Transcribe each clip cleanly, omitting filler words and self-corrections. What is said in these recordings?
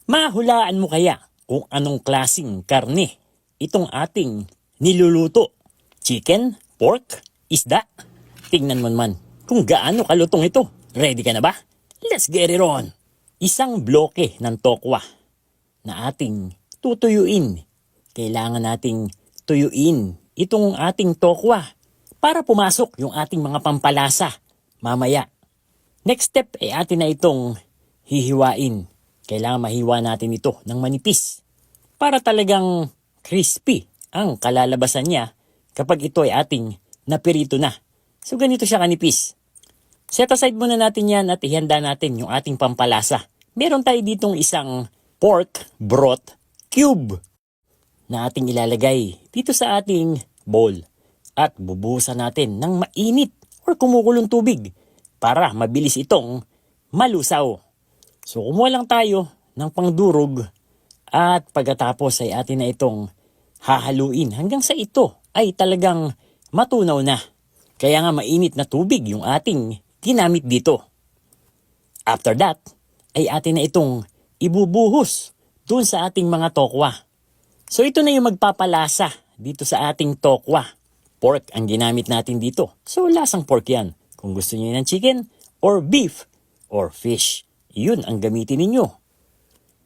Mahulaan mo kaya kung anong klasing karne itong ating niluluto? Chicken, pork, isda? Tingnan mo naman kung gaano kalutong ito. Ready ka na ba? Let's get it on! Isang bloke ng tokwa na ating tutuyuin. Kailangan nating tuyuin itong ating tokwa para pumasok yung ating mga pampalasa mamaya. Next step ay atin na itong hihiwain. Kailangan mahiwa natin ito ng manipis para talagang crispy ang kalalabasan niya kapag ito ay ating napirito na. So ganito siya kanipis. Set aside muna natin yan at ihanda natin yung ating pampalasa. Meron tayo ditong isang pork broth cube na ating ilalagay dito sa ating bowl. At bubuhusan natin ng mainit or kumukulong tubig para mabilis itong malusaw. So kumuha lang tayo ng pangdurog at pagkatapos ay atin na itong hahaluin hanggang sa ito ay talagang matunaw na. Kaya nga mainit na tubig yung ating ginamit dito. After that ay atin na itong ibubuhos dun sa ating mga tokwa. So ito na yung magpapalasa dito sa ating tokwa. Pork ang ginamit natin dito. So lasang pork yan. Kung gusto niyo ng chicken or beef or fish, yun ang gamitin ninyo.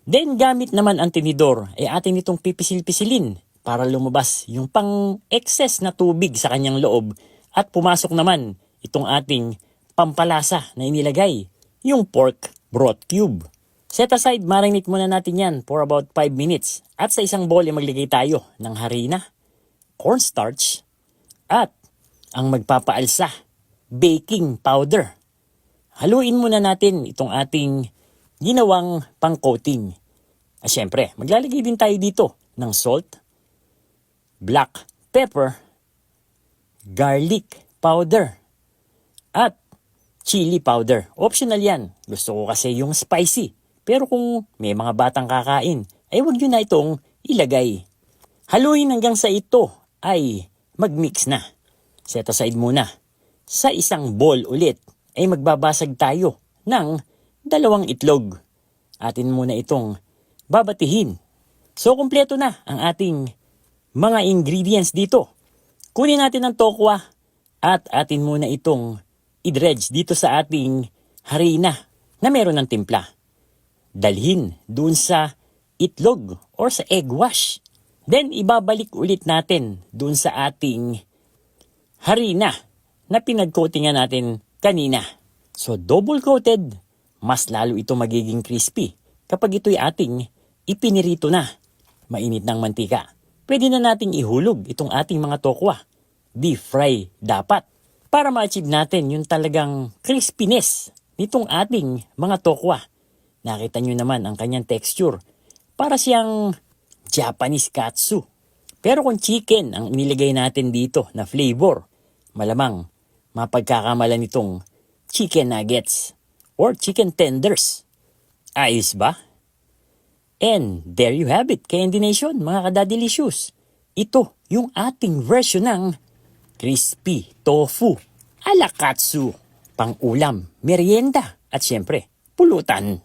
Then gamit naman ang tinidor ay atin itong pipisil-pisilin para lumabas yung pang-excess na tubig sa kanyang loob at pumasok naman itong ating pampalasa na inilagay, yung pork broth cube. Set aside, marinate muna natin yan for about 5 minutes at sa isang bowl ay maglagay tayo ng harina, cornstarch at ang magpapaalsa, baking powder. Haluin muna natin itong ating ginawang pang-coating. At syempre, maglalagay din tayo dito ng salt, black pepper, garlic powder, at chili powder. Optional yan. Gusto ko kasi yung spicy. Pero kung may mga batang kakain, ay huwag nyo na itong ilagay. Haluin hanggang sa ito ay mag-mix na. Set aside muna. Sa isang bowl ulit ay magbabasag tayo ng 2 itlog. Atin muna itong babatihin. So kumpleto na ang ating mga ingredients dito. Kunin natin ang tokwa at atin muna itong i-dredge dito sa ating harina na meron ng timpla. Dalhin dun sa itlog or sa egg wash. Then ibabalik ulit natin dun sa ating harina na pinag-coatingan natin kanina. So double coated, mas lalo ito magiging crispy kapag ito'y ating ipinirito na. Mainit ng mantika. Pwede na nating ihulog itong ating mga tokwa. Deep fry dapat para ma-achieve natin yung talagang crispiness nitong ating mga tokwa. Nakita nyo naman ang kanyang texture. Para siyang Japanese katsu. Pero kung chicken ang nilagay natin dito na flavor, malamang mapagkakamalan itong chicken nuggets or chicken tenders. Ayos ba? And there you have it, Candy Nation, mga kadadelicious. Ito yung ating version ng crispy tofu ala katsu. Pang ulam, merienda at syempre, pulutan.